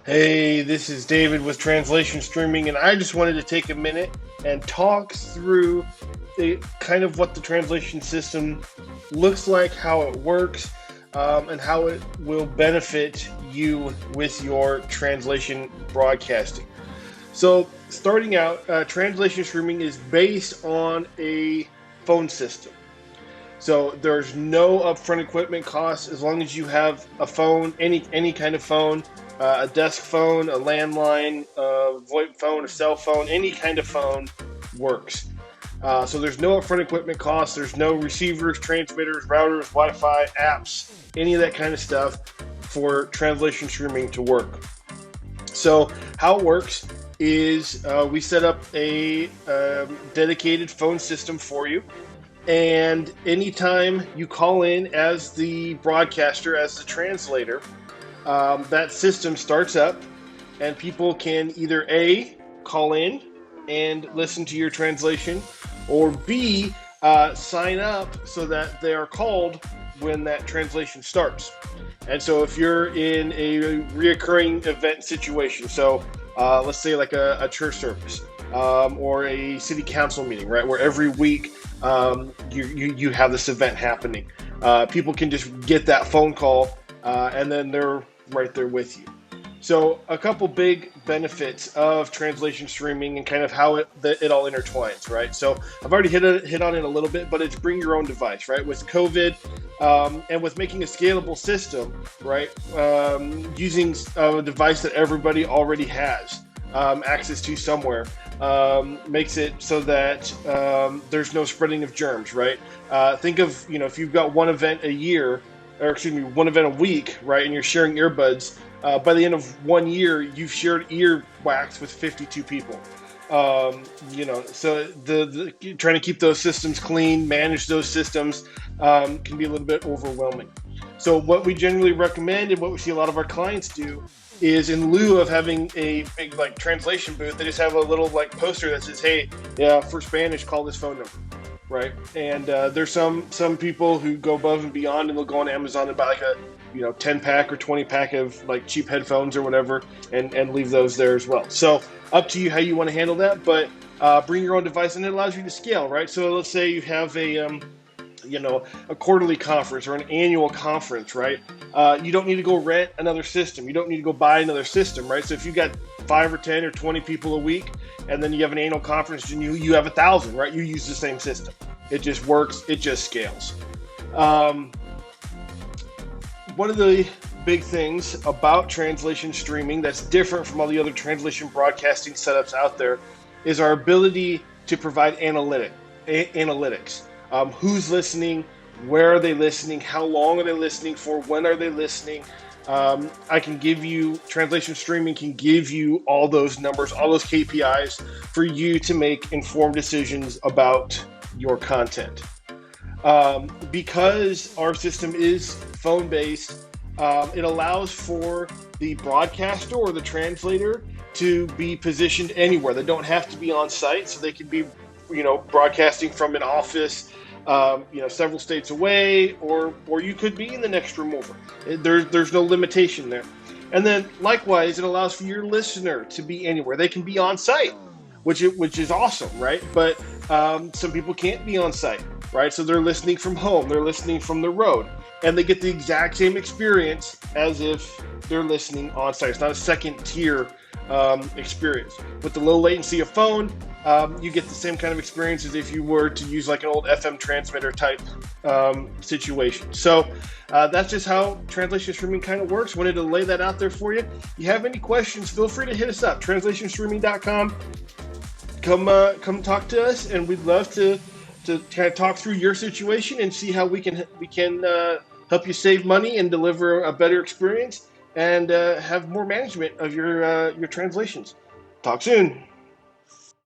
Hey, this is David with Translation Streaming, and I just wanted to take a minute and talk through kind of what the translation system looks like, how it works, and how it will benefit you with your translation broadcasting. So, starting out, translation streaming is based on a phone system. So there's no upfront equipment costs as long as you have a phone, any kind of phone, a desk phone, a landline, a VoIP phone, a cell phone, any kind of phone works. So there's no upfront equipment costs. There's no receivers, transmitters, routers, Wi-Fi, apps, any of that kind of stuff for translation streaming to work. So how it works is we set up a dedicated phone system for you. And anytime you call in as the broadcaster, as the translator, that system starts up and people can either A, call in and listen to your translation, or B, sign up so that they are called when that translation starts. And so if you're in a reoccurring event situation, so let's say like a church service or a city council meeting, right, where every week you have this event happening. People can just get that phone call and then they're right there with you. So a couple big benefits of translation streaming and kind of how it all intertwines, right? So I've already hit on it a little bit, but it's bring your own device, right? With COVID and with making a scalable system, right? Using a device that everybody already has access to somewhere. Makes it so that there's no spreading of germs, right? Think of, if you've got one event a year, or excuse me, one event a week, right, and you're sharing earbuds, by the end of 1 year, you've shared earwax with 52 people. So the trying to keep those systems clean, manage those systems can be a little bit overwhelming. So what we generally recommend and what we see a lot of our clients do is, in lieu of having a big translation booth, they just have a little poster that says, "Hey, yeah, for Spanish, call this phone number," right? And there's some people who go above and beyond, and they'll go on Amazon and buy like a 10 pack or 20 pack of cheap headphones or whatever, and leave those there as well. So up to you how you want to handle that, but bring your own device, and it allows you to scale, right? So let's say you have a quarterly conference or an annual conference, right? You don't need to go rent another system. You don't need to go buy another system, right? So if you got 5 or 10 or 20 people a week, and then you have an annual conference and you have 1,000, right? You use the same system. It just works. It just scales. One of the big things about translation streaming that's different from all the other translation broadcasting setups out there is our ability to provide analytics. Who's listening? Where are they listening? How long are they listening for? When are they listening? Translation streaming can give you all those numbers, all those KPIs for you to make informed decisions about your content. Because our system is phone-based, it allows for the broadcaster or the translator to be positioned anywhere. They don't have to be on site, so they can be, broadcasting from an office, several states away, or you could be in the next room over. There's no limitation there. And then likewise, it allows for your listener to be anywhere. They can be on site, which is awesome, right? But some people can't be on site, right? So they're listening from home, they're listening from the road, and they get the exact same experience as if they're listening on site. It's not a second tier experience. With the low latency of phone, you get the same kind of experience as if you were to use like an old FM transmitter type situation. So that's just how translation streaming kind of works. Wanted to lay that out there for you. If you have any questions, feel free to hit us up, translationstreaming.com. Come talk to us, and we'd love to kind of talk through your situation and see how we can help you save money and deliver a better experience and have more management of your translations. Talk soon.